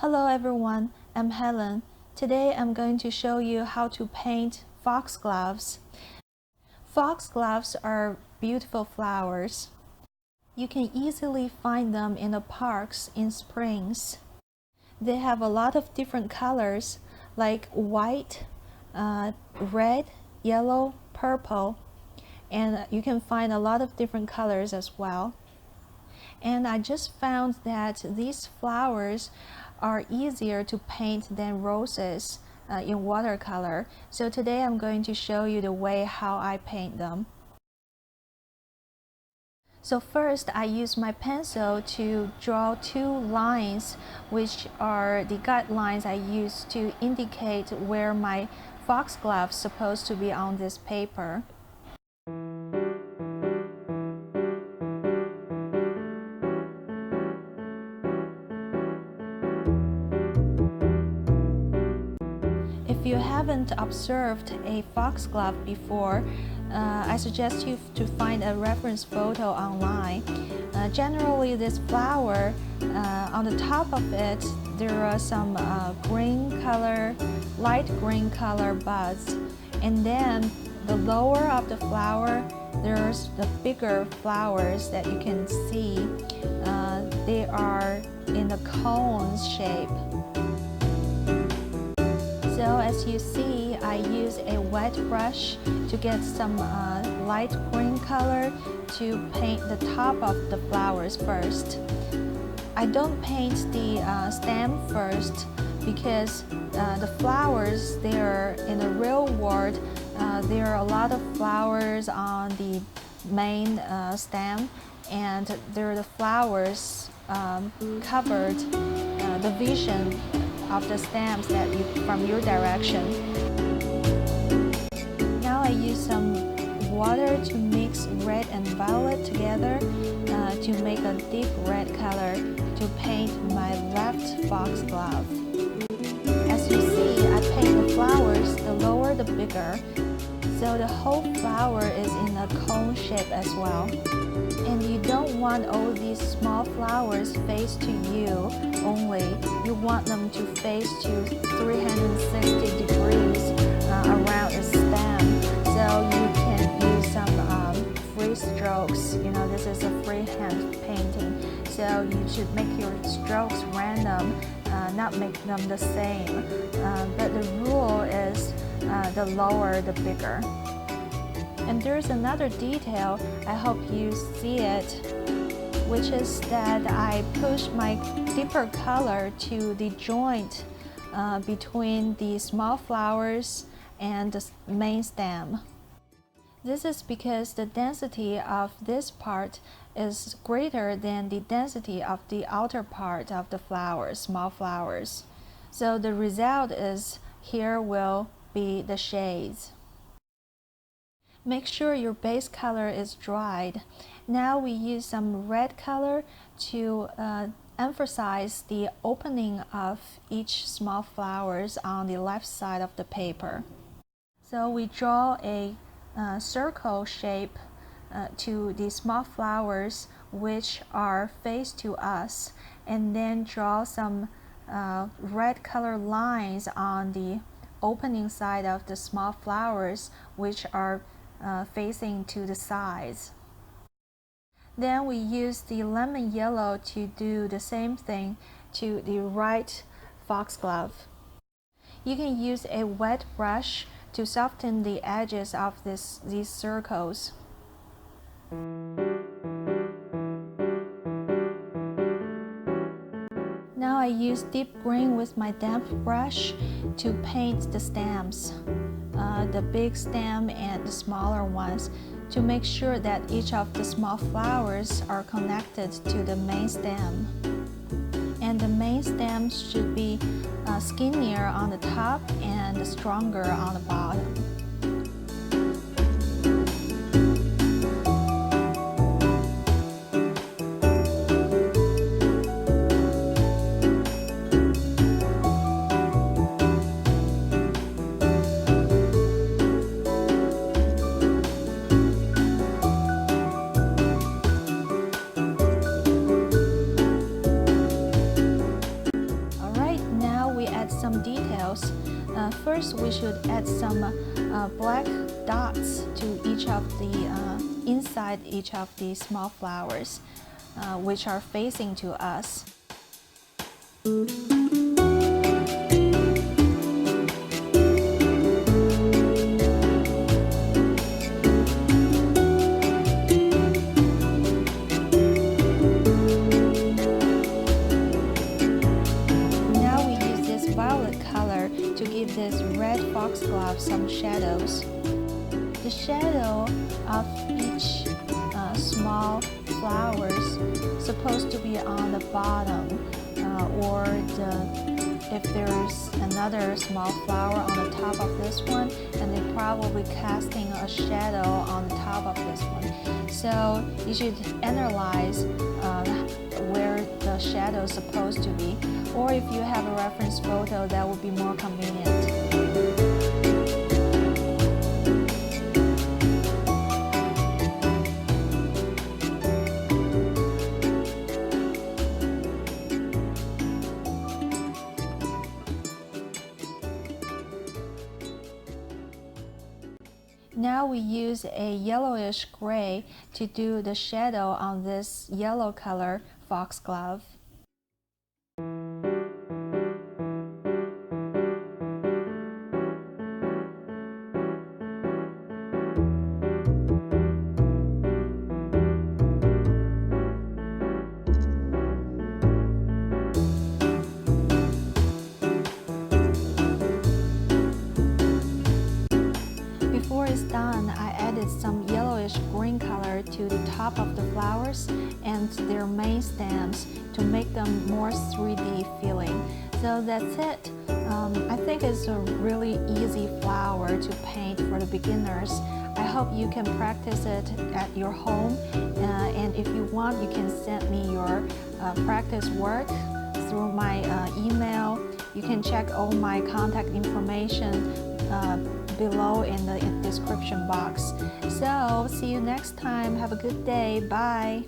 Hello everyone, I'm Helen. Today I'm going to show you how to paint foxgloves. Foxgloves are beautiful flowers. You can easily find them in the parks in springs. They have a lot of different colors like white, red, yellow, purple, and you can find a lot of different colors as well. And I just found that these flowers are easier to paint than roses in watercolor. So today I'm going to show you the way how I paint them. So first I use my pencil to draw two lines, which are the guidelines I use to indicate where my foxglove is supposed to be on this paper. If you haven't observed a foxglove before, I suggest you to find a reference photo online. Generally, this flower, on the top of it, there are some green color, light green color buds. And then the lower of the flower, there's the bigger flowers that you can see. They are in a cone shape. So as you see, I use a wet brush to get some light green color to paint the top of the flowers first. I don't paint the stem first because the flowers, they're in the real world, there are a lot of flowers on the main stem, and there are the flowers covered the vision of the stems that from your direction. Now I use some water to mix red and violet together to make a deep red color to paint my left foxglove. As you see, I paint the flowers, the lower the bigger, so the whole flower is in a cone shape as well. And you don't want all these small flowers face to you only. You want them to face to 360 degrees around the stem. So you can use some free strokes. You know, this is a freehand painting. So you should make your strokes random, not make them the same. But the rule is the lower the bigger. And there's another detail, I hope you see it, which is that I push my deeper color to the joint between the small flowers and the main stem. This is because the density of this part is greater than the density of the outer part of the flowers, small flowers. So the result is here will be the shades. Make sure your base color is dried. Now we use some red color to emphasize the opening of each small flowers on the left side of the paper. So we draw a circle shape to the small flowers which are face to us, and then draw some red color lines on the opening side of the small flowers which are facing to the sides. Then we use the lemon yellow to do the same thing to the right foxglove. You can use a wet brush to soften the edges of these circles. Now I use deep green with my damp brush to paint the stems, the big stem and the smaller ones, to make sure that each of the small flowers are connected to the main stem. And the main stem should be skinnier on the top and stronger on the bottom. add some details. First, we should add some black dots to each of the inside each of the small flowers, which are facing to us. To give this red foxglove some shadows. The shadow of each small flower is supposed to be on the bottom, or if there's another small flower on the top of this one, and they're probably casting a shadow on the top of this one. So you should analyze where the shadow is supposed to be, or if you have a reference photo, that would be more convenient. Now we use a yellowish gray to do the shadow on this yellow color foxglove. Before it's done, I added some yellowish green color to the top of the flowers and their main stems to make them more 3D feeling. So that's it. I think it's a really easy flower to paint for the beginners. I hope you can practice it at your home, and if you want, you can send me your practice work through my email. You can check all my contact information below in the description box. So, see you next time. Have a good day. Bye.